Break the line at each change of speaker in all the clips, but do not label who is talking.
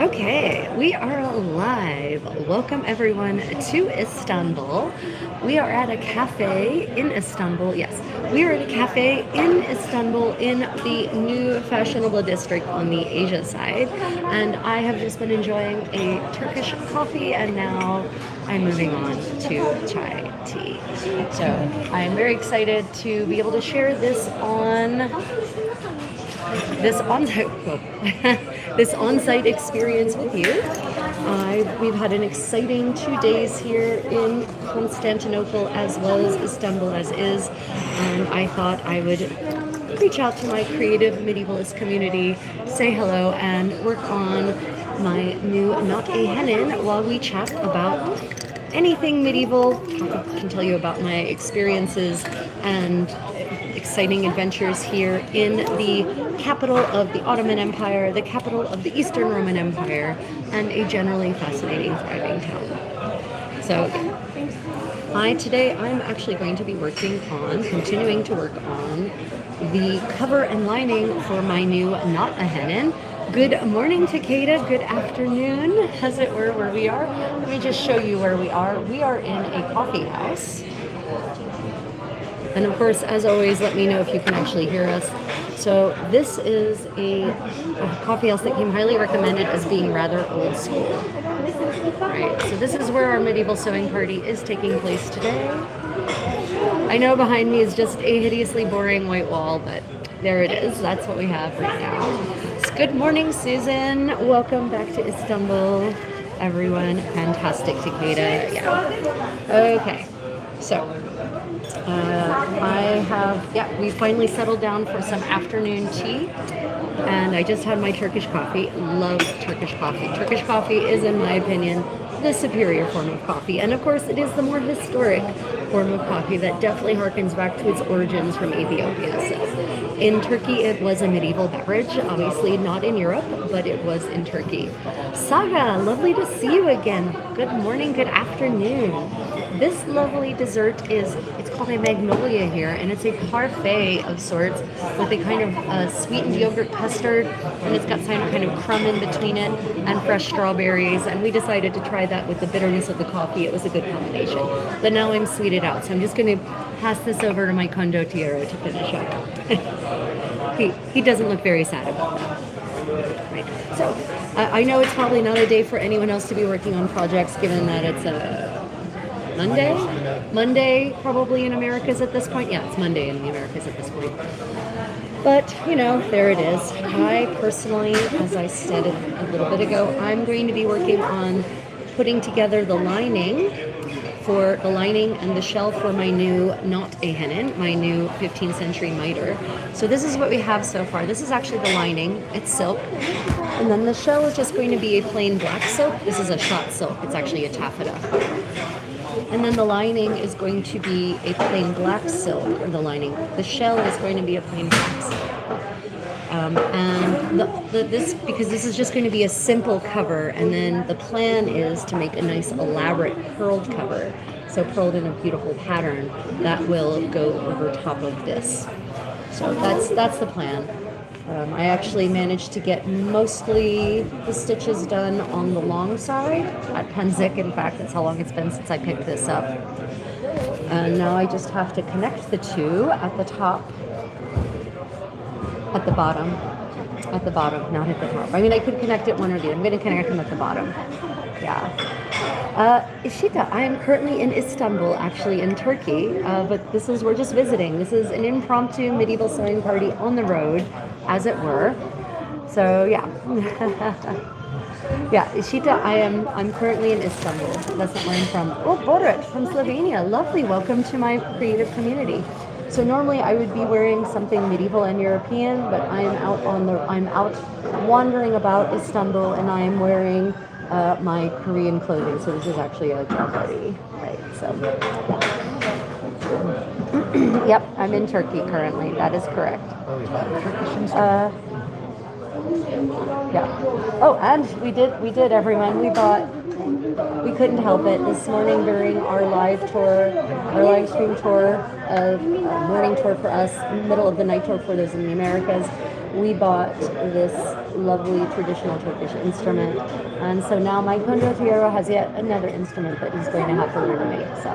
Okay, we are live. Welcome everyone to Istanbul. We are at a cafe in Istanbul. Yes, we are at a cafe in Istanbul in the new fashionable district on the Asia side. And I have just been enjoying a Turkish coffee and now I'm moving on to chai tea. So I'm very excited to be able to share this on-site this on-site experience with you. We've had an exciting 2 days here in Constantinople as well as Istanbul as is, and I thought I would reach out to my creative medievalist community, say hello, and work on my new Not a Hennin while we chat about anything medieval. I can tell you about my experiences and exciting adventures here in the capital of the Ottoman Empire, the capital of the Eastern Roman Empire, and a generally fascinating, thriving town. So today I'm actually going to be continuing to work on the cover and lining for my new Not a Hennin. Good morning, Takeda. Good afternoon, as it were, where we are. Let me just show you where we are. We are in a coffee house. And of course, as always, let me know if you can actually hear us. So this is a coffee house that came highly recommended as being rather old school. Right, so this is where our medieval sewing party is taking place today. I know behind me is just a hideously boring white wall, but there it is. That's what we have right now. So good morning, Susan. Welcome back to Istanbul, everyone. Fantastic, Takeda. Yeah. Okay, so we finally settled down for some afternoon tea, and I just had my Turkish coffee. Love Turkish coffee. Turkish coffee is, in my opinion, the superior form of coffee, and of course it is the more historic form of coffee that definitely harkens back to its origins from Ethiopia. So in Turkey it was a medieval beverage, obviously not in Europe, but it was in Turkey. Saga, lovely to see you again. Good morning, good afternoon. This lovely dessert it's called a magnolia here, and it's a parfait of sorts with a kind of sweetened yogurt custard, and it's got some kind of crumb in between it and fresh strawberries, and we decided to try that with the bitterness of the coffee. It was a good combination. But now I'm sweeted out, so I'm just going to pass this over to my condottiero to finish up. He doesn't look very sad about that. Right. So I know it's probably not a day for anyone else to be working on projects, given that it's a Monday probably in Americas at this point. Yeah, it's Monday in the Americas at this point. But, there it is. I personally, as I said a little bit ago, I'm going to be working on putting together the lining and the shell for my new Not a Hennin, my new 15th century miter. So this is what we have so far. This is actually the lining. It's silk. And then the shell is just going to be a plain black silk. This is a shot silk. It's actually a taffeta. And then the lining is going to be a plain black silk, or the lining. The shell is going to be a plain black silk. Because this is just going to be a simple cover, and then the plan is to make a nice elaborate purled cover. So purled in a beautiful pattern that will go over top of this. So that's the plan. I actually managed to get mostly the stitches done on the long side at Penzik. In fact, that's how long it's been since I picked this up. And now I just have to connect the two at the top, at the bottom, not at the top. I mean, I could connect it one or the other. I'm going to connect them at the bottom. Yeah. Ishita, I am currently in Istanbul, actually in Turkey, but we're just visiting. This is an impromptu medieval sewing party on the road, as it were. So yeah. Yeah, Ishita, I'm currently in Istanbul. That's not where I'm from. Oh, Borut from Slovenia. Lovely. Welcome to my creative community. So normally I would be wearing something medieval and European, but I'm out wandering about Istanbul, and I am wearing my Korean clothing. So this is actually a job party, right? So yeah. Yep, I'm in Turkey currently. That is correct. Yeah. Oh, and we did everyone. We couldn't help it this morning during our live stream tour, morning tour for us, middle of the night tour for those in the Americas. We bought this lovely traditional Turkish instrument. And so now my condottiero has yet another instrument that he's going to have to learn to make. So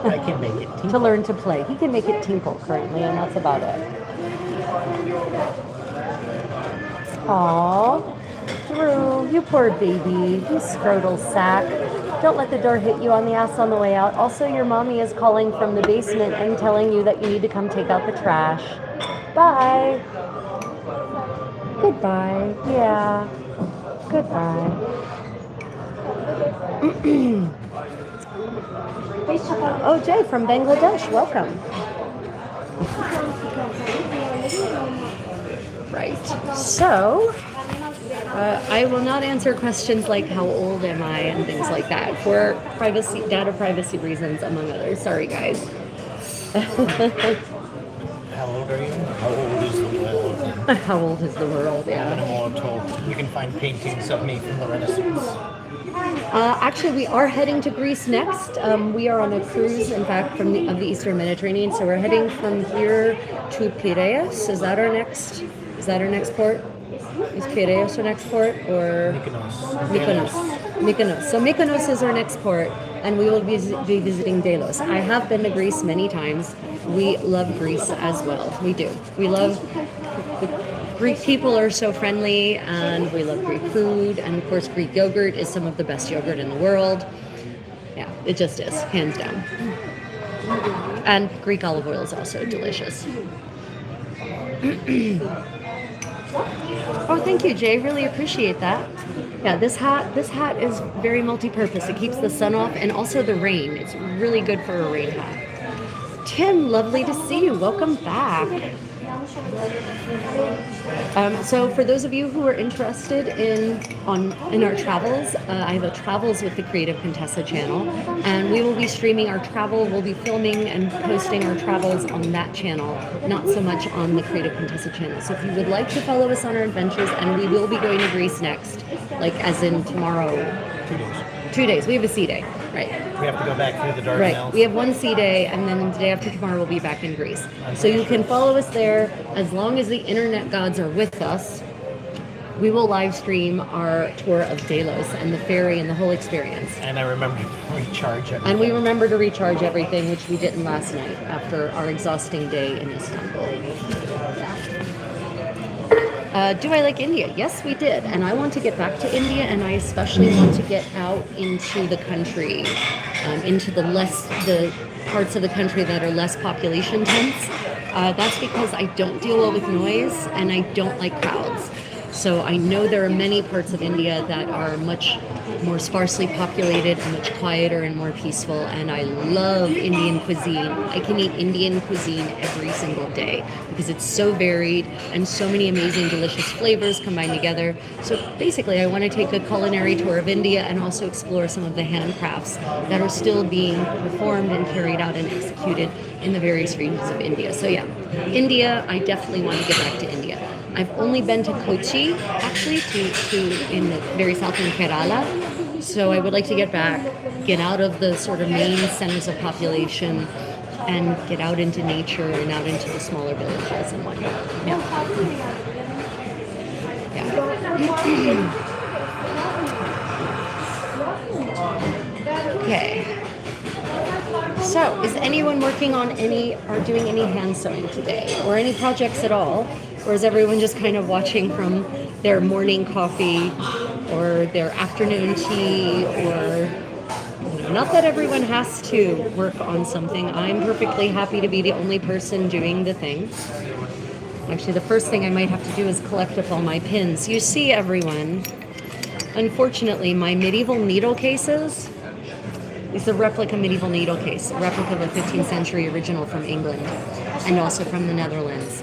I can make it.
to learn to play. He can make it tinkle currently, and that's about it. Aww, Drew, you poor baby, you scrotal sack. Don't let the door hit you on the ass on the way out. Also, your mommy is calling from the basement and telling you that you need to come take out the trash. Bye. Goodbye. Yeah. Goodbye. Oh, Jay from Bangladesh, welcome. Right. So, I will not answer questions like how old am I and things like that for privacy, data privacy reasons, among others. Sorry, guys.
How old are you? How old is the world?
How old is the world? Yeah.
I'm immortal. You can find paintings of me from the Renaissance.
Actually, we are heading to Greece next. We are on a cruise, in fact, of the Eastern Mediterranean. So we're heading from here to Piraeus. Is that our next port? Is Piraeus our next port, or
Mykonos.
Mykonos. So Mykonos is our next port, and we will be visiting Delos. I have been to Greece many times. We love Greece as well. We do. We love the Greek people are so friendly, and we love Greek food, and of course Greek yogurt is some of the best yogurt in the world. Yeah, it just is, hands down. And Greek olive oil is also delicious. Oh, thank you, Jay. Really appreciate that. Yeah, this hat is very multi-purpose. It keeps the sun off and also the rain. It's really good for a rain hat. Tim, lovely to see you. Welcome back. So for those of you who are interested in our travels, I have a Travels with the Creative Contessa channel, and we will be streaming our travel. We'll be filming and posting our travels on that channel, not so much on the Creative Contessa channel. So if you would like to follow us on our adventures, and we will be going to Greece next, like as in tomorrow.
2 days.
2 days. We have a sea day, right?
We have to go back through the Dardanelles.
Right. We have one sea day, and then the day after tomorrow we'll be back in Greece. So you can follow us there as long as the internet gods are with us. We will live stream our tour of Delos and the ferry and the whole experience.
And I remember to recharge everything.
And we remember to recharge everything, which we didn't last night after our exhausting day in Istanbul. Do I like India? Yes, we did. And I want to get back to India, and I especially want to get out into the country, into the parts of the country that are less population dense. That's because I don't deal well with noise, and I don't like crowds. So I know there are many parts of India that are much more sparsely populated and much quieter and more peaceful, and I love Indian cuisine. I can eat Indian cuisine every single day because it's so varied and so many amazing, delicious flavors combined together. So basically, I want to take a culinary tour of India and also explore some of the handcrafts that are still being performed and carried out and executed in the various regions of India. So yeah, India, I definitely want to get back to India. I've only been to Kochi, actually, to in the very south in Kerala. So I would like to get back, get out of the sort of main centers of population, and get out into nature and out into the smaller villages and whatnot. Yeah. Okay. So, is anyone working on or doing any hand sewing today, or any projects at all? Or is everyone just kind of watching from their morning coffee or their afternoon tea, or not that everyone has to work on something. I'm perfectly happy to be the only person doing the thing. Actually, the first thing I might have to do is collect up all my pins. You see, everyone, unfortunately, my medieval needle cases, it's a replica medieval needle case, a replica of a 15th century original from England and also from the Netherlands.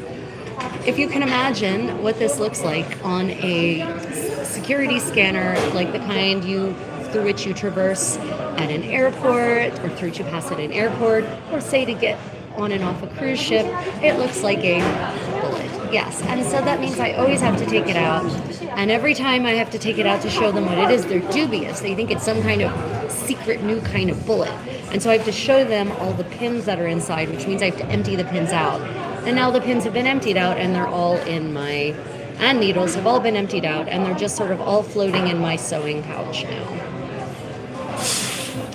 If you can imagine what this looks like on a security scanner, like the kind through which you traverse at an airport, or through which you pass at an airport, or say to get on and off a cruise ship, it looks like a bullet. Yes, and so that means I always have to take it out. And every time I have to take it out to show them what it is, they're dubious. They think it's some kind of secret new kind of bullet. And so I have to show them all the pins that are inside, which means I have to empty the pins out. And now the pins have been emptied out, and they're all in my and needles have all been emptied out, and they're just sort of all floating in my sewing pouch now.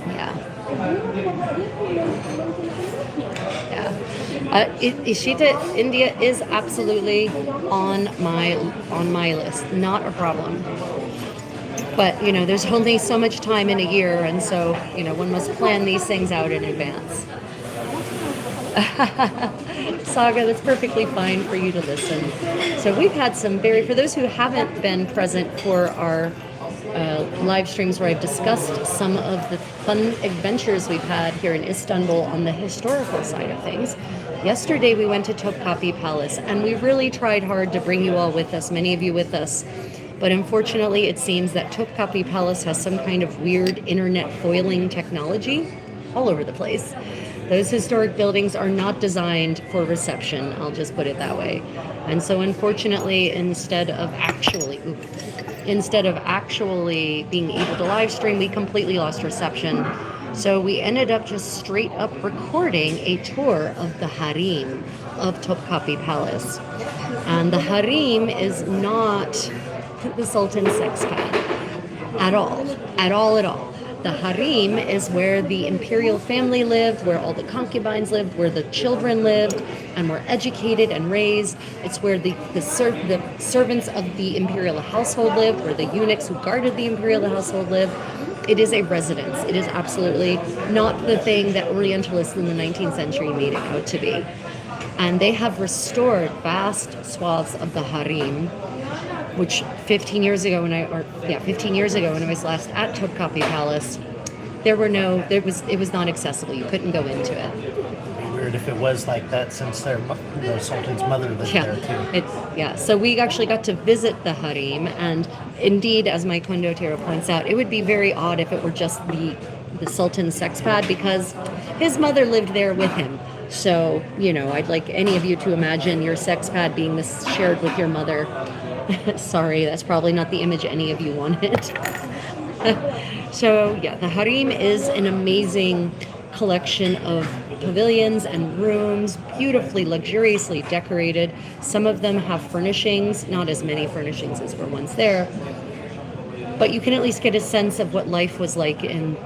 Yeah. Yeah. Ishita, India is absolutely on my list. Not a problem. But, you know, there's only so much time in a year, and so, you know, one must plan these things out in advance. Saga, that's perfectly fine for you to listen. So we've had some for those who haven't been present for our live streams where I've discussed some of the fun adventures we've had here in Istanbul on the historical side of things. Yesterday we went to Topkapi Palace, and we really tried hard to bring you all with us, many of you with us. But unfortunately, it seems that Topkapi Palace has some kind of weird internet foiling technology all over the place. Those historic buildings are not designed for reception, I'll just put it that way. And so unfortunately, instead of actually being able to live stream, we completely lost reception. So we ended up just straight up recording a tour of the harem of Topkapi Palace. And the harem is not the Sultan's sex pad at all. The harem is where the imperial family lived, where all the concubines lived, where the children lived and were educated and raised. It's where the servants of the imperial household lived, where the eunuchs who guarded the imperial household lived. It is a residence. It is absolutely not the thing that Orientalists in the 19th century made it out to be. And they have restored vast swaths of the harem, which 15 years ago when I was last at Topkapi Palace, it was not accessible. You couldn't go into it.
It'd be weird if it was like that, since the Sultan's mother lived there too.
So we actually got to visit the harem, and indeed, as my condottero points out, it would be very odd if it were just the Sultan's sex pad, because his mother lived there with him. So, you know, I'd like any of you to imagine your sex pad being shared with your mother. Sorry, that's probably not the image any of you wanted. So, yeah, the harem is an amazing collection of pavilions and rooms, beautifully, luxuriously decorated. Some of them have furnishings, not as many furnishings as were once there, but you can at least get a sense of what life was like in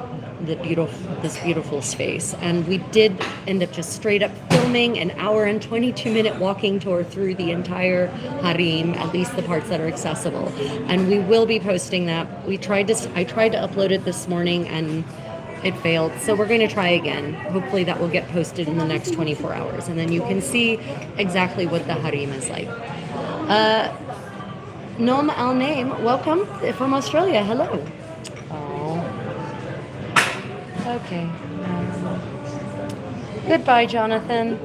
this beautiful space. And we did end up just straight up filming an hour and 22-minute walking tour through the entire harem, at least the parts that are accessible. And we will be posting that. I tried to upload it this morning and it failed. So we're going to try again. Hopefully that will get posted in the next 24 hours. And then you can see exactly what the harem is like. Nom Al Name, welcome from Australia. Hello. Okay. Goodbye, Jonathan.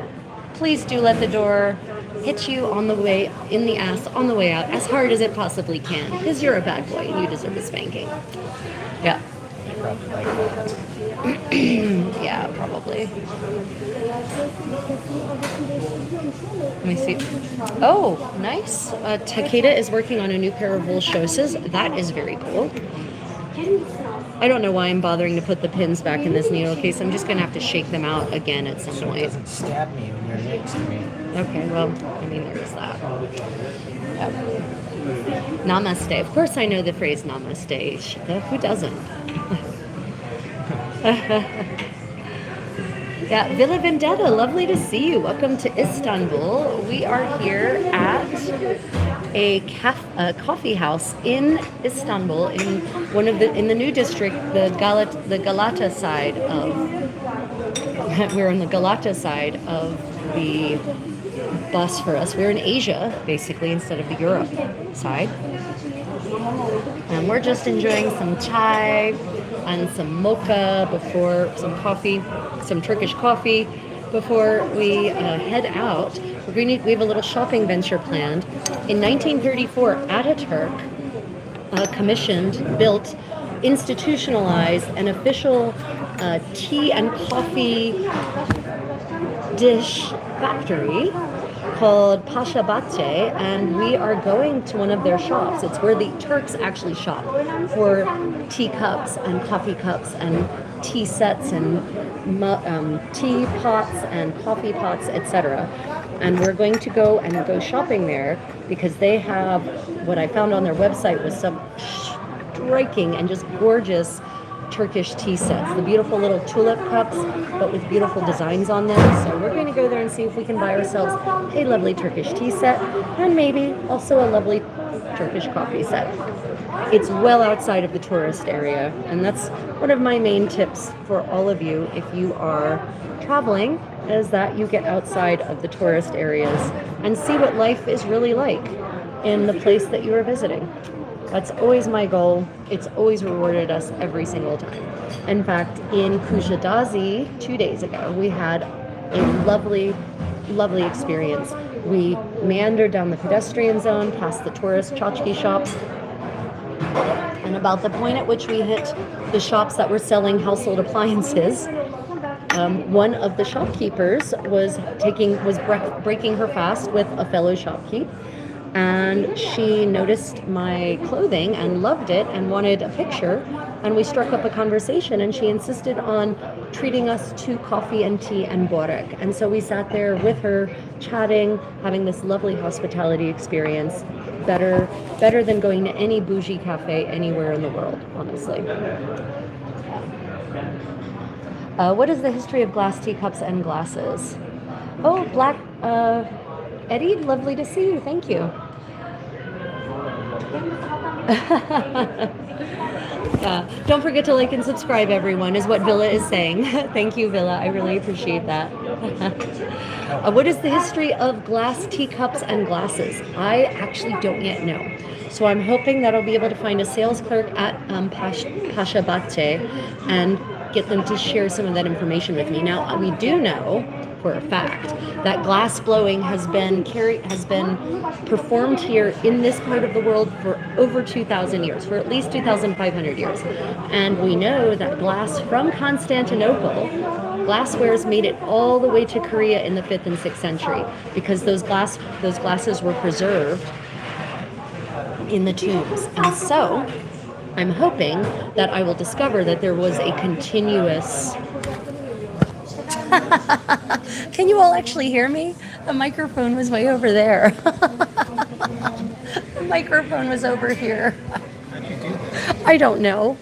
Please do let the door hit you on the way in the ass on the way out as hard as it possibly can, because you're a bad boy and you deserve a spanking. Yeah. Yeah, probably. Let me see. Oh, nice. Takeda is working on a new pair of wool shoes. That is very cool. I don't know why I'm bothering to put the pins back in this needle case. I'm just going to have to shake them out again at some point.
It doesn't stab me when you're next to me.
Okay, well, I mean, there is that. Yep. Namaste. Of course I know the phrase namaste, Ishita. Who doesn't? Yeah, Villa Vendetta, lovely to see you. Welcome to Istanbul. We are here at a coffee house in Istanbul, in the new district, the Galata side of. We're on the Galata side of the Bosphorus. We're in Asia, basically, instead of the Europe side. And we're just enjoying some chai and some mocha some coffee, some Turkish coffee before we head out. We have a little shopping venture planned. In 1934, Ataturk built, institutionalized an official tea and coffee dish factory called Pasha Bahçe, and we are going to one of their shops. It's where the Turks actually shop for teacups and coffee cups and tea sets and tea pots and coffee pots, etc. And we're going to go shopping there because they have what I found on their website was some striking and just gorgeous Turkish tea sets, the beautiful little tulip cups, but with beautiful designs on them. So we're going to go there and see if we can buy ourselves a lovely Turkish tea set and maybe also a lovely Turkish coffee set. It's well outside of the tourist area, and that's one of my main tips for all of you if you are traveling, is that you get outside of the tourist areas and see what life is really like in the place that you are visiting. That's always my goal. It's always rewarded us every single time. In fact, in Kujadazi 2 days ago, we had a lovely, lovely experience. We meandered down the pedestrian zone past the tourist tchotchke shops, and about the point at which we hit the shops that were selling household appliances, one of the shopkeepers was breaking her fast with a fellow shopkeep, and she noticed my clothing and loved it and wanted a picture, and we struck up a conversation, and she insisted on treating us to coffee and tea and borek. And so we sat there with her, chatting, having this lovely hospitality experience. Better than going to any bougie cafe anywhere in the world, honestly. What is the history of glass teacups and glasses? Oh, Black Eddie, lovely to see you. Thank you. Don't forget to like and subscribe, everyone, is what Villa is saying. Thank you, Villa. I really appreciate that. What is the history of glass teacups and glasses? I actually don't yet know. So I'm hoping that I'll be able to find a sales clerk at Pasha Batche and get them to share some of that information with me. Now, we do know for a fact that glass blowing has been performed here in this part of the world for over 2,000 years, for at least 2,500 years. And we know that glass from Constantinople, glasswares made it all the way to Korea in the 5th and 6th century because those glasses were preserved in the tombs. And so I'm hoping that I will discover that there was a continuous... Can you all actually hear me? The microphone was way over there. The microphone was over here.
How'd you do that?
I don't know.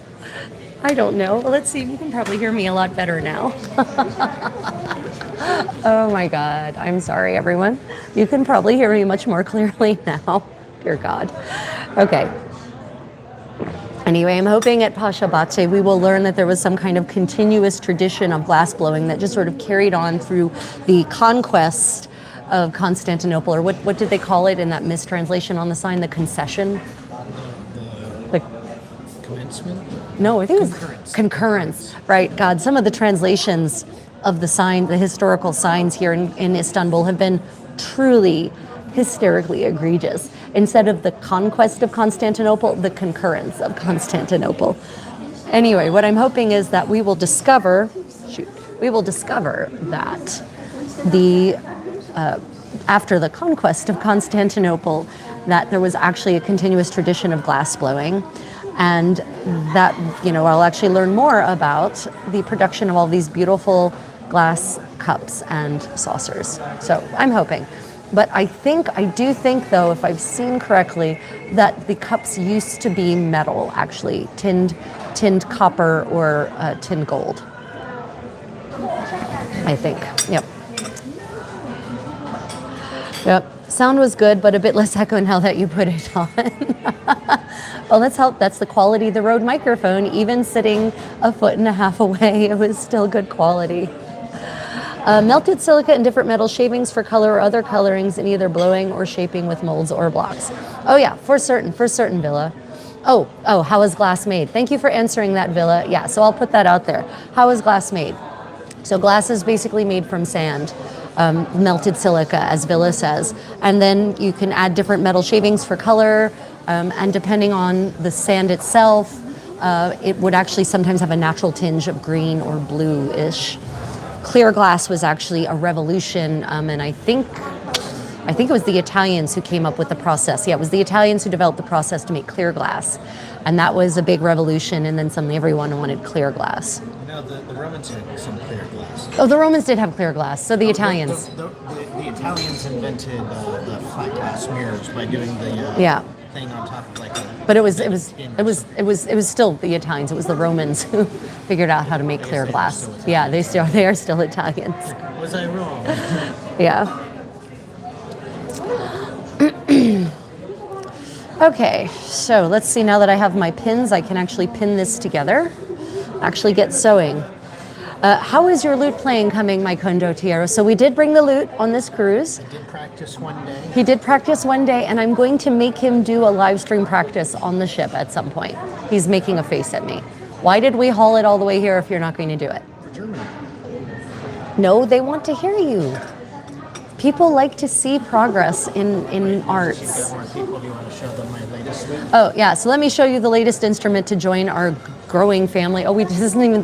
Well, let's see. You can probably hear me a lot better now. Oh my God. I'm sorry, everyone. You can probably hear me much more clearly now. Dear God. Okay. Anyway, I'm hoping at Pasha Batche we will learn that there was some kind of continuous tradition of glass blowing that just sort of carried on through the conquest of Constantinople, or what did they call it in that mistranslation on the sign? The concession? The
Commencement?
No, I think it was concurrence. Right, God, some of the translations of the sign, the historical signs here in Istanbul have been truly hysterically egregious. Instead of the conquest of Constantinople, the concurrence of Constantinople. Anyway, what I'm hoping is that we will discover that after the conquest of Constantinople, that there was actually a continuous tradition of glass blowing, and that, I'll actually learn more about the production of all these beautiful glass cups and saucers. So I'm hoping. But I do think, though, if I've seen correctly, that the cups used to be metal, actually, tinned copper or tinned gold. I think. Yep. Sound was good, but a bit less echo now that you put it on. Well, let's help. That's the quality of the Rode microphone. Even sitting a foot and a half away, it was still good quality. Melted silica and different metal shavings for color or other colorings in either blowing or shaping with molds or blocks. Oh yeah, for certain, Villa. Oh, how is glass made? Thank you for answering that, Villa. Yeah, so I'll put that out there. How is glass made? So glass is basically made from sand, melted silica, as Villa says. And then you can add different metal shavings for color, and depending on the sand itself, it would actually sometimes have a natural tinge of green or blue-ish. Clear glass was actually a revolution, and I think I think it was the Italians who came up with the process. Yeah, it was the Italians who developed the process to make clear glass. And that was a big revolution, and then suddenly everyone wanted clear glass.
No, the Romans had some clear glass.
Oh, the Romans did have clear glass, so the Italians.
The Italians invented the flat glass mirrors by doing the
Yeah.
thing on top of like a.
But it was still the Italians. It was the Romans who figured out how to make clear glass. Yeah, they are still Italians.
Was I wrong?
Yeah. Okay, so let's see. Now that I have my pins, I can actually pin this together. Actually get sewing. How is your lute playing coming, my condottiero? So we did bring the lute on this cruise.
I did practice one day.
He did practice one day, and I'm going to make him do a live stream practice on the ship at some point. He's making a face at me. Why did we haul it all the way here if you're not going to do it?
For Germany.
No, they want to hear you. People like to see progress in arts.
More people, do you want to show them my latest lute?
Oh yeah, so let me show you the latest instrument to join our growing family. Oh, this isn't even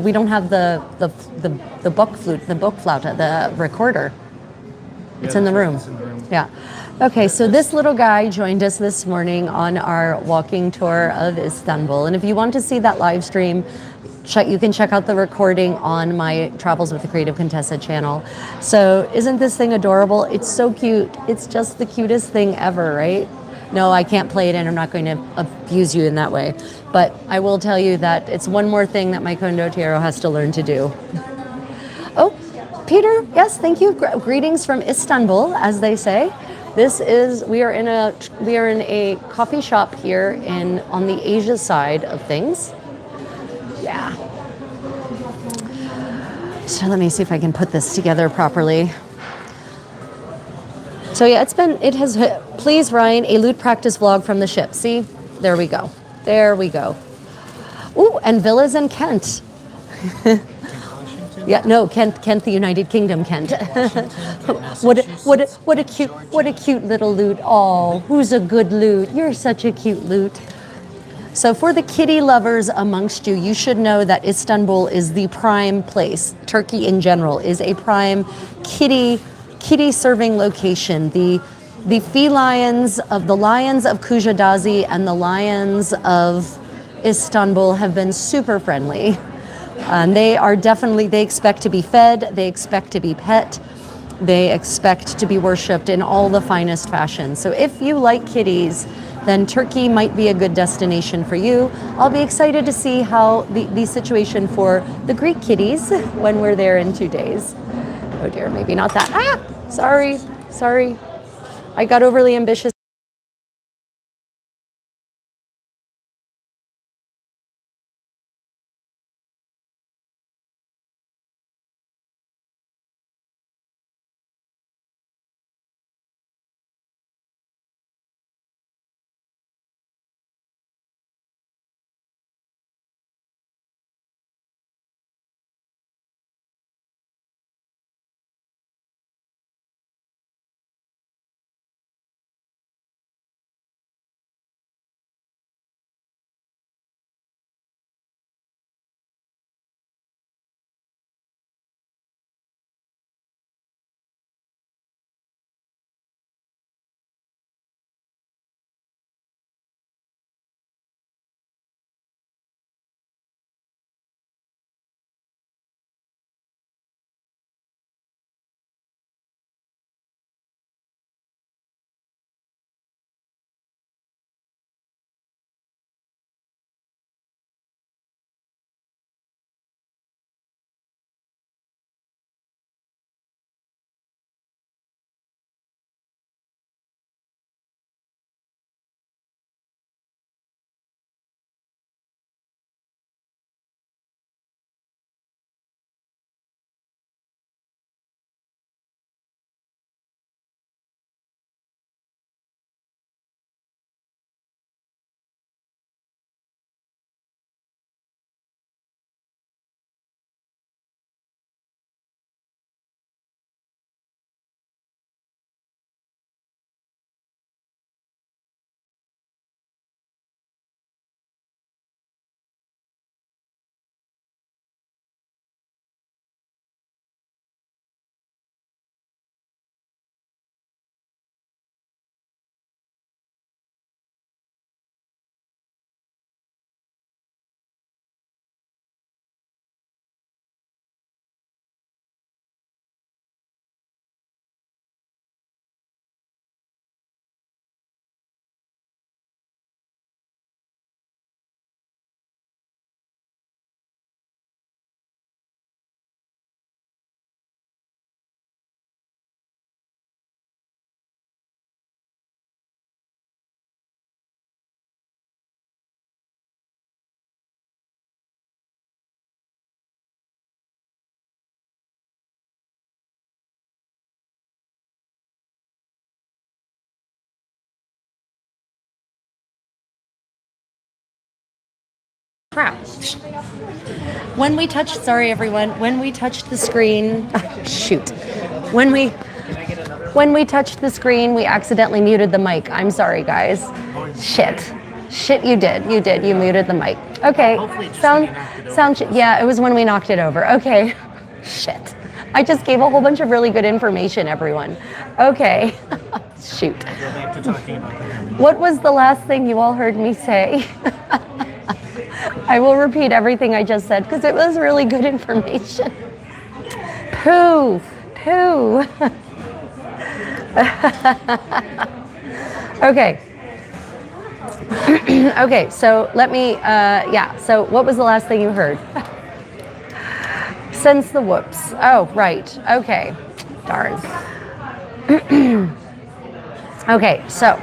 we don't have the book flute, the book flauta, the recorder. It's in the room. Yeah. Okay, so this little guy joined us this morning on our walking tour of Istanbul, and if you want to see that live stream, you can check out the recording on my Travels with the Creative Contessa channel. So isn't this thing adorable? It's so cute. It's just the cutest thing ever, right? No, I can't play it, and I'm not going to abuse you in that way. But I will tell you that it's one more thing that my condottiero has to learn to do. Oh, Peter, yes, thank you. Greetings from Istanbul, as they say. We are in a coffee shop here on the Asia side of things. Yeah. So let me see if I can put this together properly. So yeah, please Ryan, a lute practice vlog from the ship. See, there we go. There we go. Ooh, and villas in Kent. Yeah, no, Kent, the United Kingdom, Kent. what a cute little lute. Oh, who's a good lute? You're such a cute lute. So for the kitty lovers amongst you, you should know that Istanbul is the prime place. Turkey in general is a prime kitty serving location. The lions of Kujadazi and the lions of Istanbul have been super friendly. They expect to be fed, they expect to be pet, they expect to be worshipped in all the finest fashion. So if you like kitties, then Turkey might be a good destination for you. I'll be excited to see how the situation for the Greek kitties when we're there in 2 days. Oh dear, maybe not that. Sorry. I got overly ambitious. Crap. When we touched, sorry everyone, when we touched the screen, shoot. When we touched the screen, we accidentally muted the mic. I'm sorry, guys. Shit. Shit, you did. You muted the mic. Okay. Yeah, it was when we knocked it over. Okay. Shit. I just gave a whole bunch of really good information, everyone. Okay. Shoot.
Go back to talking about the Hennin.
What was the last thing you all heard me say? I will repeat everything I just said because it was really good information. Pooh. Okay. Okay, so let me, so what was the last thing you heard? Since the whoops. Oh, right. Okay. Darn. Okay, so.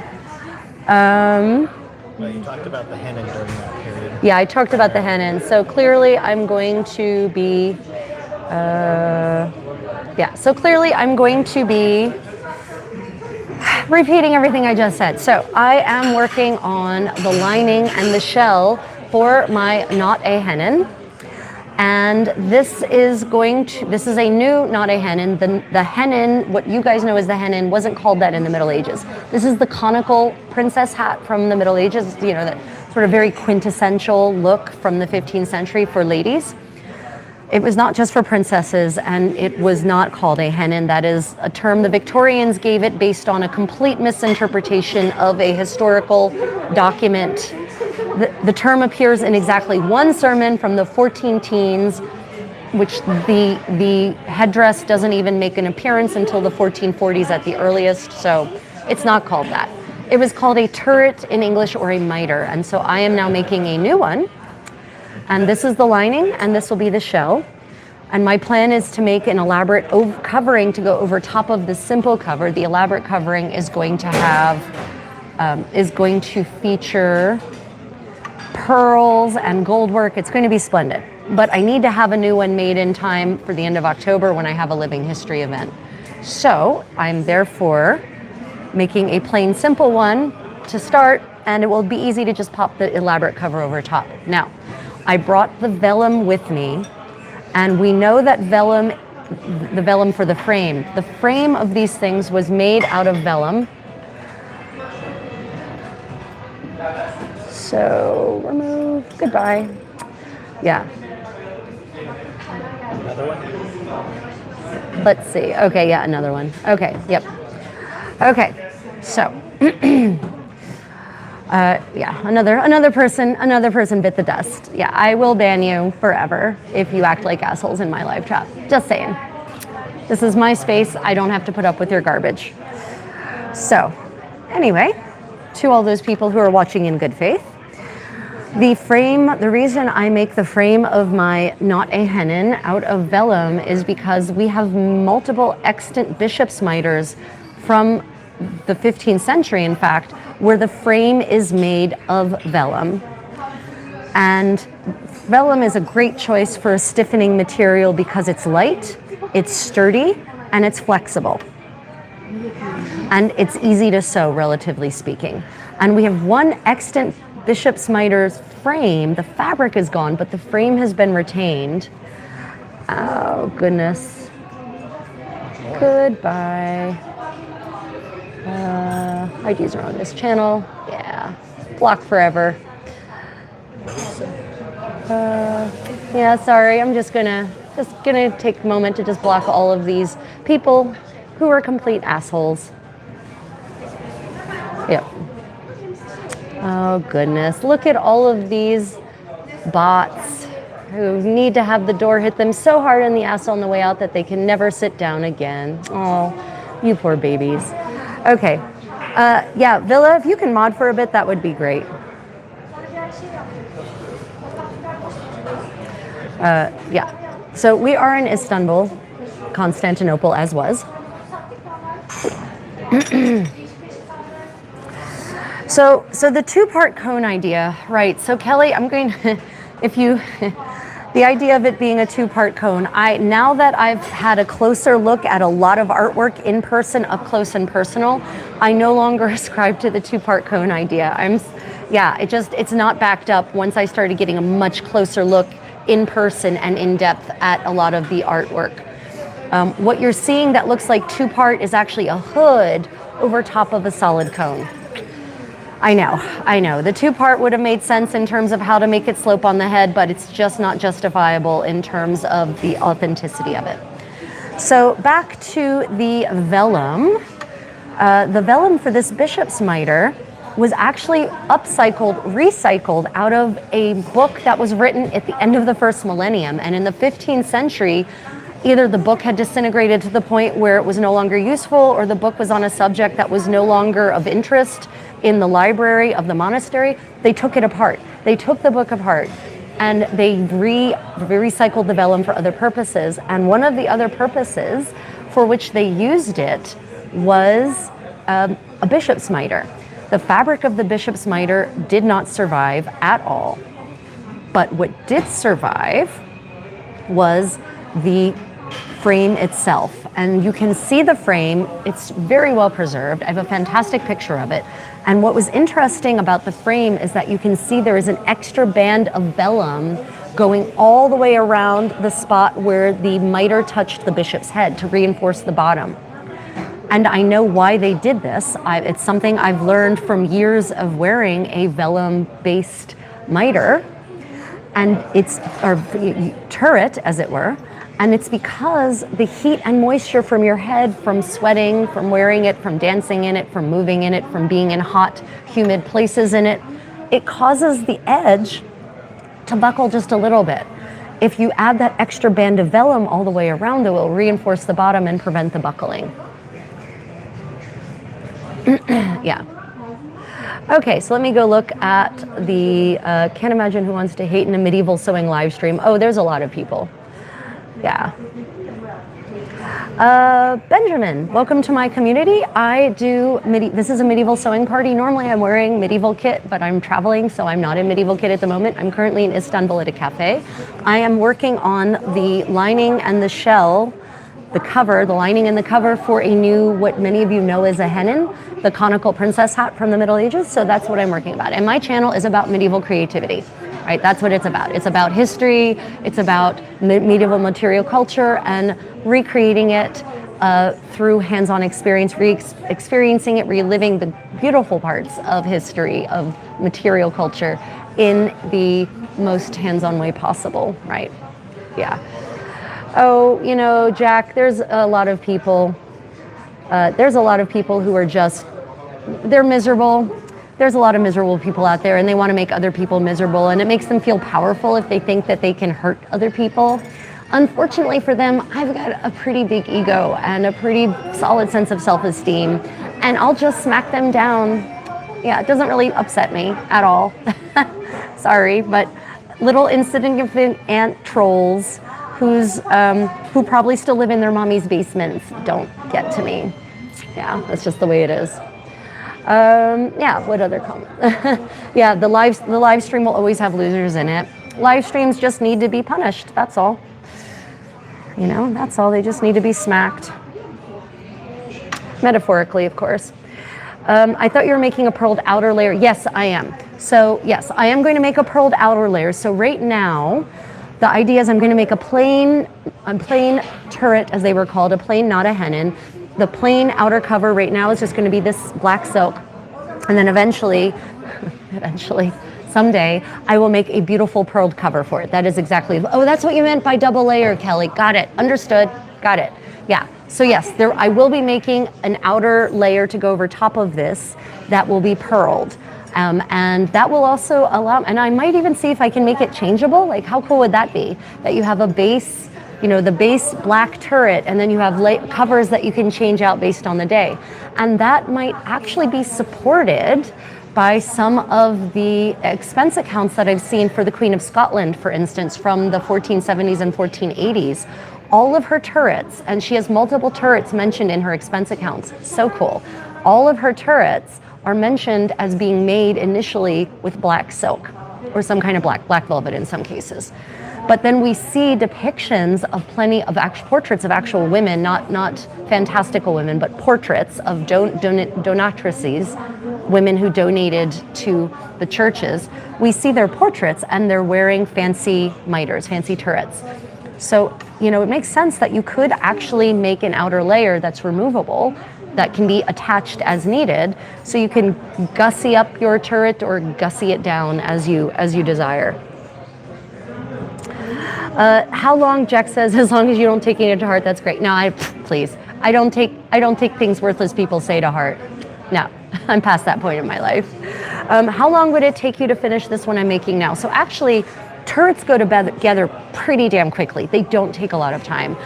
Well, you talked about the Hennin during that period.
Yeah, I talked about the Hennin. So clearly I'm going to be, repeating everything I just said. So I am working on the lining and the shell for my Not a Hennin. And this is a new Not a Hennin. The Hennin, what you guys know as the Hennin, wasn't called that in the Middle Ages. This is the conical princess hat from the Middle Ages, you know, that sort of very quintessential look from the 15th century for ladies. It was not just for princesses, and it was not called a Hennin. That is a term the Victorians gave it based on a complete misinterpretation of a historical document. The term appears in exactly one sermon from the 14 teens, which the headdress doesn't even make an appearance until the 1440s at the earliest, so it's not called that. It was called a turret in English or a mitre, and so I am now making a new one. And this is the lining, and this will be the shell. And my plan is to make an elaborate covering to go over top of the simple cover. The elaborate covering is going to feature pearls and gold work. It's going to be splendid. But I need to have a new one made in time for the end of October when I have a living history event. So I'm therefore making a plain simple one to start, and it will be easy to just pop the elaborate cover over top. Now, I brought the vellum with me, and we know that the vellum for the frame of these things was made out of vellum. So remove, goodbye. Yeah.
Another one?
Let's see. Okay, yeah, another one. Okay, yep. Okay, so. Another person bit the dust. Yeah, I will ban you forever if you act like assholes in my live chat. Just saying. This is my space. I don't have to put up with your garbage. So, anyway, to all those people who are watching in good faith, the reason I make the frame of my Not a Hennin out of vellum is because we have multiple extant bishop's mitres from the 15th century, in fact, where the frame is made of vellum. And vellum is a great choice for a stiffening material because it's light, it's sturdy, and it's flexible. And it's easy to sew, relatively speaking. And we have one extant bishop's mitre's frame. The fabric is gone, but the frame has been retained. Oh, goodness. Goodbye. IDs are on this channel. Yeah. Block forever. Yeah, sorry. I'm just gonna take a moment to just block all of these people who are complete assholes. Yep. Oh, goodness. Look at all of these bots who need to have the door hit them so hard in the ass on the way out that they can never sit down again. Oh, you poor babies. Okay. Yeah, Villa, if you can mod for a bit, that would be great. Yeah. So we are in Istanbul, Constantinople, as was. So the two-part cone idea, right? So Kelly, I'm going to, the idea of it being a two-part cone, now that I've had a closer look at a lot of artwork in person, up close and personal, I no longer ascribe to the two-part cone idea. Yeah, it's not backed up once I started getting a much closer look in person and in depth at a lot of the artwork. What you're seeing that looks like two-part is actually a hood over top of a solid cone. I know. The two-part would have made sense in terms of how to make it slope on the head, but it's just not justifiable in terms of the authenticity of it. So back to the vellum. The vellum for this bishop's mitre was actually recycled out of a book that was written at the end of the first millennium. And in the 15th century, either the book had disintegrated to the point where it was no longer useful, or the book was on a subject that was no longer of interest in the library of the monastery. They took it apart. They took the book apart and they recycled the vellum for other purposes. And one of the other purposes for which they used it was a bishop's mitre. The fabric of the bishop's mitre did not survive at all. But what did survive was the frame itself. And you can see the frame. It's very well preserved. I have a fantastic picture of it. And what was interesting about the frame is that you can see there is an extra band of vellum going all the way around the spot where the mitre touched the bishop's head to reinforce the bottom. And I know why they did this. It's something I've learned from years of wearing a vellum-based mitre, and turret, as it were. And it's because the heat and moisture from your head, from sweating, from wearing it, from dancing in it, from moving in it, from being in hot, humid places in it, it causes the edge to buckle just a little bit. If you add that extra band of vellum all the way around, it will reinforce the bottom and prevent the buckling. Yeah. Okay, so let me go look at the, can't imagine who wants to hate in a medieval sewing live stream. Oh, there's a lot of people. Yeah. Benjamin, welcome to my community. This is a medieval sewing party. Normally I'm wearing medieval kit, but I'm traveling, so I'm not in medieval kit at the moment. I'm currently in Istanbul at a cafe. I am working on the lining and the shell, the lining and the cover for a new, what many of you know as a Hennin, the conical princess hat from the Middle Ages. So that's what I'm working about. And my channel is about medieval creativity. Right, that's what it's about. It's about history, it's about medieval material culture and recreating it through hands-on experience, experiencing it, reliving the beautiful parts of history, of material culture in the most hands-on way possible, right? Yeah. Oh, Jack, there's a lot of people who are just, they're miserable. There's a lot of miserable people out there and they want to make other people miserable, and it makes them feel powerful if they think that they can hurt other people. Unfortunately for them, I've got a pretty big ego and a pretty solid sense of self-esteem, and I'll just smack them down. Yeah, it doesn't really upset me at all. Sorry, but little insignificant ant trolls who probably still live in their mommy's basements don't get to me. Yeah, that's just the way it is. Yeah, what other comment? Yeah, the live stream will always have losers in it. Live streams just need to be punished, that's all. That's all. They just need to be smacked. Metaphorically, of course. I thought you were making a purled outer layer. Yes, I am. So yes, I am going to make a purled outer layer. So right now, the idea is I'm going to make a plain turret, as they were called, a plain, not a Hennin. The plain outer cover right now is just going to be this black silk. And then eventually, someday, I will make a beautiful purled cover for it. That is exactly, oh, that's what you meant by double layer, Kelly. Got it. Understood. Got it. Yeah. So yes, I will be making an outer layer to go over top of this that will be purled. And that will also allow, and I might even see if I can make it changeable. Like, how cool would that be? That you have a base, the base black turret, and then you have covers that you can change out based on the day. And that might actually be supported by some of the expense accounts that I've seen for the Queen of Scotland, for instance, from the 1470s and 1480s. All of her turrets, and she has multiple turrets mentioned in her expense accounts. So cool. All of her turrets are mentioned as being made initially with black silk, or some kind of black velvet in some cases. But then we see depictions of plenty of portraits of actual women, not fantastical women, but portraits of donatrices, women who donated to the churches, we see their portraits and they're wearing fancy miters, fancy turrets. So, it makes sense that you could actually make an outer layer that's removable, that can be attached as needed, so you can gussy up your turret or gussy it down as you desire. How long? Jack says, as long as you don't take it to heart, that's great. No, please. I don't take things worthless people say to heart. No, I'm past that point in my life. How long would it take you to finish this one I'm making now? So actually, turrets go together pretty damn quickly. They don't take a lot of time.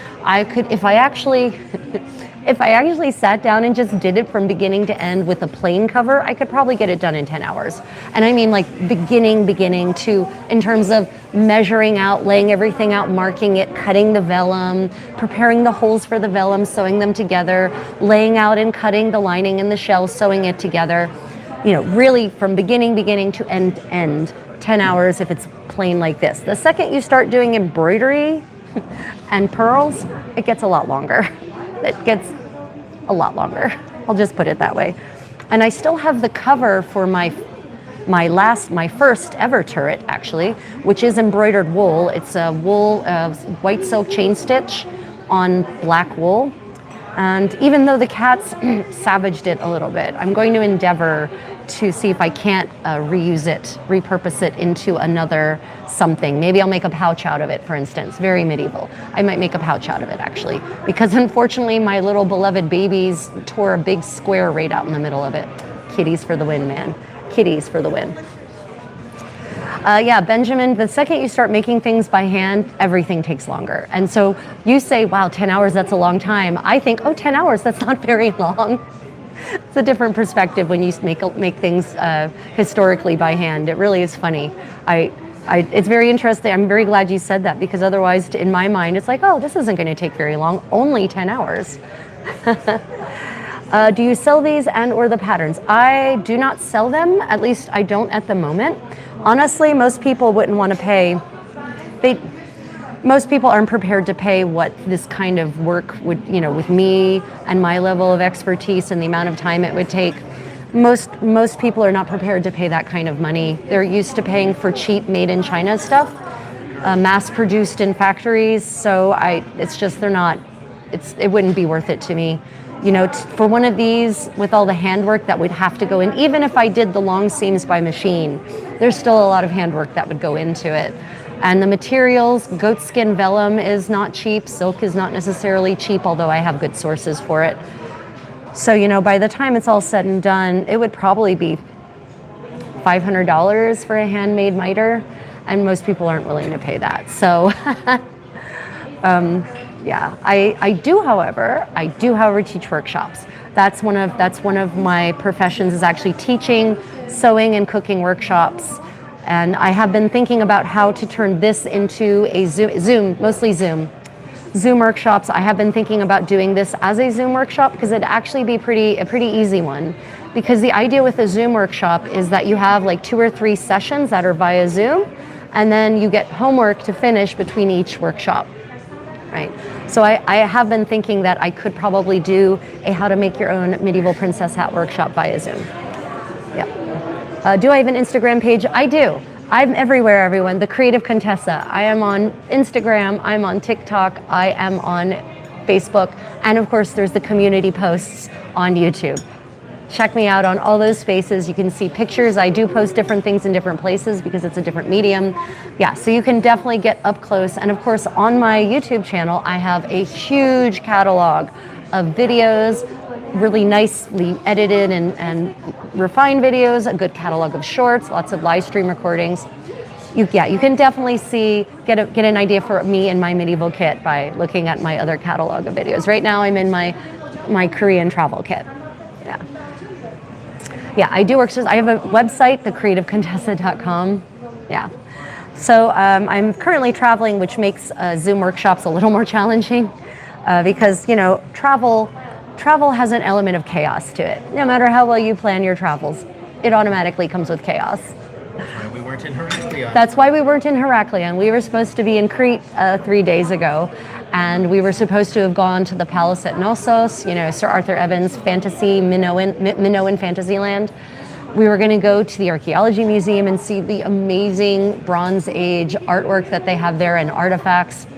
If I actually sat down and just did it from beginning to end with a plain cover, I could probably get it done in 10 hours. And I mean like beginning to, in terms of measuring out, laying everything out, marking it, cutting the vellum, preparing the holes for the vellum, sewing them together, laying out and cutting the lining and the shell, sewing it together. Really from beginning to end, 10 hours if it's plain like this. The second you start doing embroidery and pearls, it gets a lot longer. It gets a lot longer. I'll just put it that way. And I still have the cover for my first ever turret, actually, which is embroidered wool. It's a wool white silk chain stitch on black wool. And even though the cats savaged it a little bit, I'm going to endeavor to see if I can't reuse it, repurpose it into another something. Maybe I'll make a pouch out of it, for instance. Very medieval. I might make a pouch out of it, actually, because unfortunately my little beloved babies tore a big square right out in the middle of it. Kitties for the win, man. Kitties for the win. Yeah, Benjamin, the second you start making things by hand, everything takes longer. And so you say, wow, 10 hours, that's a long time. I think, 10 hours, that's not very long. It's a different perspective when you make things historically by hand. It really is funny. It's very interesting. I'm very glad you said that, because otherwise, in my mind, it's like, this isn't going to take very long. Only 10 hours. Do you sell these and or the patterns? I do not sell them. At least I don't at the moment. Honestly, most people wouldn't want to pay. Most people aren't prepared to pay what this kind of work would, with me and my level of expertise and the amount of time it would take. Most people are not prepared to pay that kind of money. They're used to paying for cheap made in China stuff, mass produced in factories. So it wouldn't be worth it to me. For one of these with all the handwork that would have to go in, even if I did the long seams by machine, there's still a lot of handwork that would go into it. And the materials, goatskin vellum is not cheap. Silk is not necessarily cheap, although I have good sources for it. So, by the time it's all said and done, it would probably be $500 for a handmade miter, and most people aren't willing to pay that. So, yeah, I do, however, teach workshops. That's one of my professions, is actually teaching sewing and cooking workshops. And I have been thinking about how to turn this into a Zoom workshops. I have been thinking about doing this as a Zoom workshop, because it'd actually be a pretty easy one. Because the idea with a Zoom workshop is that you have like 2 or 3 sessions that are via Zoom, and then you get homework to finish between each workshop, right? So I have been thinking that I could probably do a how to make your own medieval princess hat workshop via Zoom. Yeah. Do I have an Instagram page? I do. I'm everywhere, everyone. The Creative Contessa. I am on Instagram. I'm on TikTok. I am on Facebook. And of course, there's the community posts on YouTube. Check me out on all those spaces. You can see pictures. I do post different things in different places because it's a different medium. Yeah, so you can definitely get up close. And of course, on my YouTube channel, I have a huge catalog of videos, really nicely edited and refined videos, a good catalog of shorts, lots of live stream recordings. You can definitely get an idea for me and my medieval kit by looking at my other catalog of videos. Right now I'm in my Korean travel kit. Yeah, I do workshops. I have a website, thecreativecontessa.com. Yeah. So I'm currently traveling, which makes Zoom workshops a little more challenging because, travel has an element of chaos to it. No matter how well you plan your travels, it automatically comes with chaos.
That's why we weren't in Heraklion.
That's why we weren't in Heraklion. We were supposed to be in Crete 3 days ago, and we were supposed to have gone to the palace at Knossos, Sir Arthur Evans' fantasy Minoan fantasy land. We were going to go to the archaeology museum and see the amazing Bronze Age artwork that they have there and artifacts.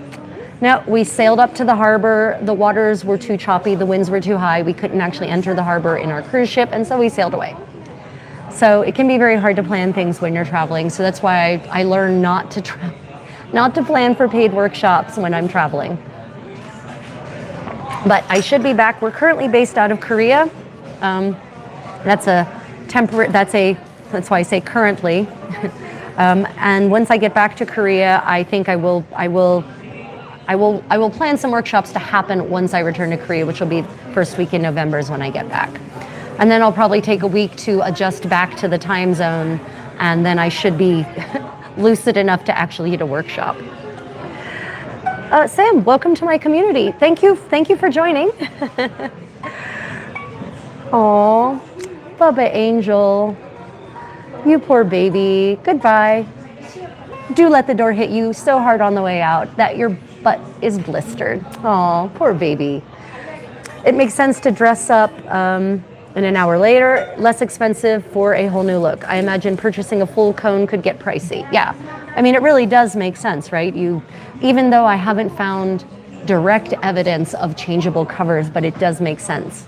No, we sailed up to the harbor. The waters were too choppy, the winds were too high. We couldn't actually enter the harbor in our cruise ship, and so we sailed away. So it can be very hard to plan things when you're traveling. So that's why I learned not to plan for paid workshops when I'm traveling. But I should be back. We're currently based out of Korea. That's why I say currently. And once I get back to Korea, I think I will plan some workshops to happen once I return to Korea, which will be first week in November is when I get back. And then I'll probably take a week to adjust back to the time zone, and then I should be lucid enough to actually hit a workshop. Sam, welcome to my community. Thank you for joining. Aw, Bubba Angel, you poor baby. Goodbye. Do let the door hit you so hard on the way out that your butt is blistered. Aw, poor baby. It makes sense to dress up and an hour later, less expensive for a whole new look. I imagine purchasing a full cone could get pricey. Yeah, I mean, it really does make sense, right? Even though I haven't found direct evidence of changeable covers, but it does make sense.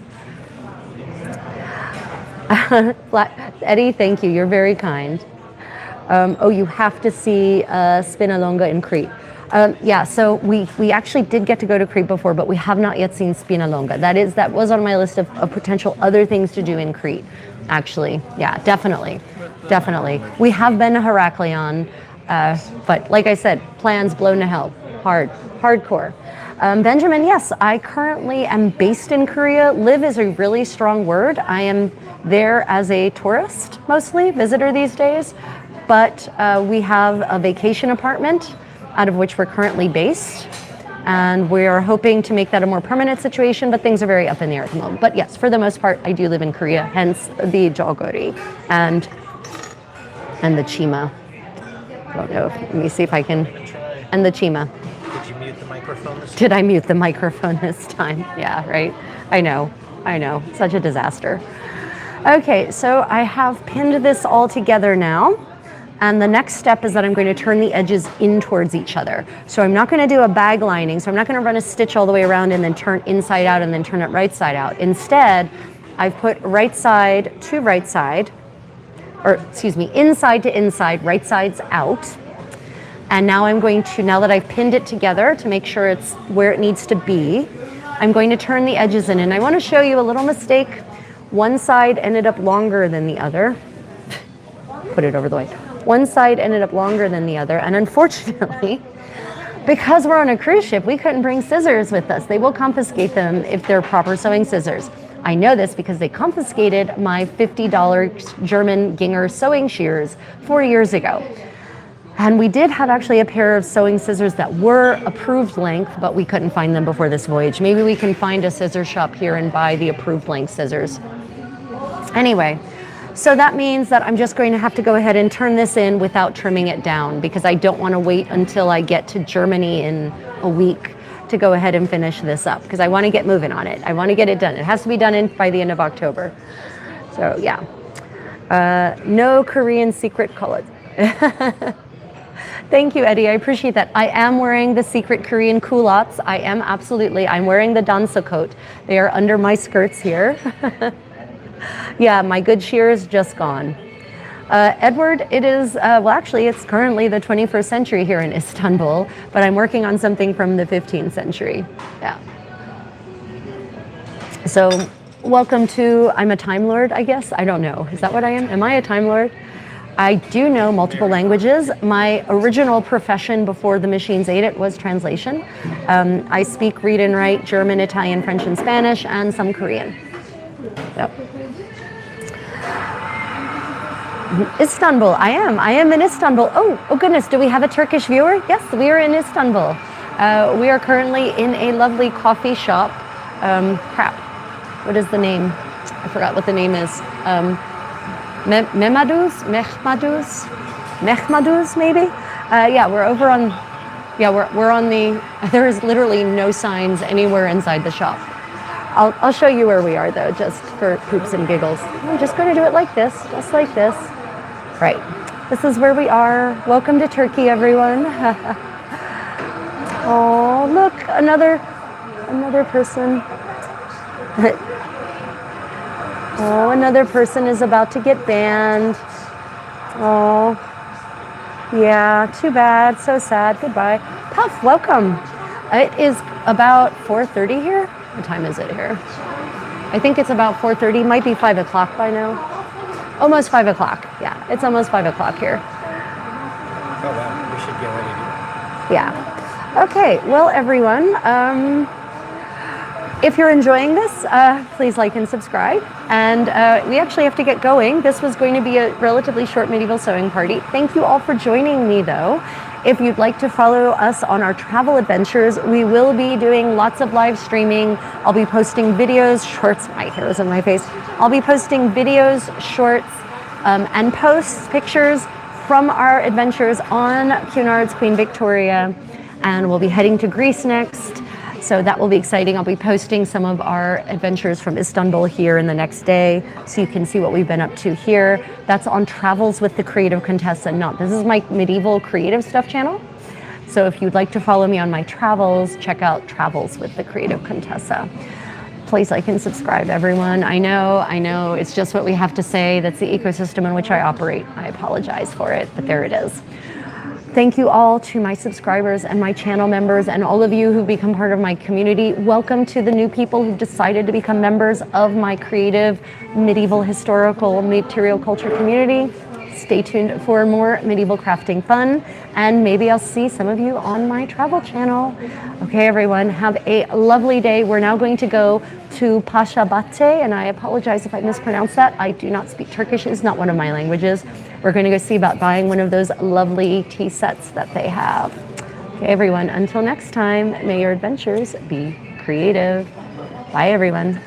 Eddie, thank you. You're very kind. You have to see Spinalonga in Crete. Yeah, so we actually did get to go to Crete before, but we have not yet seen Spinalonga. That was on my list of potential other things to do in Crete, actually. Yeah, definitely. We have been to Heraklion, but like I said, plans blown to hell. Hardcore. Benjamin, yes, I currently am based in Korea. Live is a really strong word. I am there as a tourist, mostly, visitor these days, but we have a vacation apartment out of which we're currently based. And we are hoping to make that a more permanent situation, but things are very up in the air at the moment. But yes, for the most part, I do live in Korea, hence the jogori and the chima. I don't know, let me see if I can, and the chima.
Did you mute the microphone this time?
Did I mute the microphone this time? Yeah, right, I know, such a disaster. Okay, so I have pinned this all together now. And the next step is that I'm going to turn the edges in towards each other. So I'm not going to do a bag lining. So I'm not going to run a stitch all the way around and then turn inside out and then turn it right side out. Instead, I've put right side to right side, inside to inside, right sides out. And now now that I've pinned it together to make sure it's where it needs to be, I'm going to turn the edges in. And I want to show you a little mistake. One side ended up longer than the other. Put it over the way. One side ended up longer than the other, and unfortunately, because we're on a cruise ship, we couldn't bring scissors with us. They will confiscate them if they're proper sewing scissors. I know this because they confiscated my $50 German Ginger sewing shears 4 years ago. And we did have actually a pair of sewing scissors that were approved length, but we couldn't find them before this voyage. Maybe we can find a scissor shop here and buy the approved length scissors. Anyway. So that means that I'm just going to have to go ahead and turn this in without trimming it down because I don't want to wait until I get to Germany in a week to go ahead and finish this up because I want to get moving on it. I want to get it done. It has to be done by the end of October. So yeah, no Korean secret colors. Thank you, Eddie. I appreciate that. I am wearing the secret Korean culottes. I'm wearing the dansa coat. They are under my skirts here. Yeah, my good shear is just gone. Edward, it is, actually, it's currently the 21st century here in Istanbul, but I'm working on something from the 15th century. Yeah. So, welcome to, I'm a Time Lord, I guess? I don't know. Is that what I am? Am I a Time Lord? I do know multiple languages. My original profession before the machines ate it was translation. I speak, read, and write German, Italian, French, and Spanish, and some Korean. Yep. Istanbul, I am in Istanbul. Oh goodness, do we have a Turkish viewer? Yes, we are in Istanbul. We are currently in a lovely coffee shop. What is the name? I forgot what the name is. Mehmadus, maybe? Yeah, we're over on, we're on the, there is literally no signs anywhere inside the shop. I'll show you where we are though, just for poops and giggles. I'm just going to do it like this, just like this. Right. This is where we are. Welcome to Turkey, everyone. Oh, look, another person. Oh, another person is about to get banned. Oh, yeah, too bad. So sad. Goodbye. Puff, welcome. It is about 4:30 here. What time is it here? I think it's about 4:30. Might be 5 o'clock by now. Almost 5 o'clock. Yeah, it's almost 5 o'clock here.
Oh wow, we should get ready to.
Yeah. Okay. Well, everyone, if you're enjoying this, please like and subscribe. And we actually have to get going. This was going to be a relatively short medieval sewing party. Thank you all for joining me, though. If you'd like to follow us on our travel adventures, we will be doing lots of live streaming. I'll be posting videos, shorts, my hair is on my face. I'll be posting videos, shorts, and posts, pictures from our adventures on Cunard's Queen Victoria. And we'll be heading to Greece next. So that will be exciting. I'll be posting some of our adventures from Istanbul here in the next day, so you can see what we've been up to here. That's on Travels with the Creative Contessa. This is my medieval creative stuff channel. So if you'd like to follow me on my travels, check out Travels with the Creative Contessa. Please like and subscribe, everyone. I know, it's just what we have to say. That's the ecosystem in which I operate. I apologize for it, but there it is. Thank you all to my subscribers and my channel members and all of you who've become part of my community. Welcome to the new people who've decided to become members of my creative, medieval, historical, material culture community. Stay tuned for more medieval crafting fun, and maybe I'll see some of you on my travel channel. Okay, everyone, have a lovely day. We're now going to go to Pashabate, and I apologize if I mispronounced that. I do not speak Turkish. It's not one of my languages. We're going to go see about buying one of those lovely tea sets that they have. Okay, everyone, until next time, may your adventures be creative. Bye, everyone.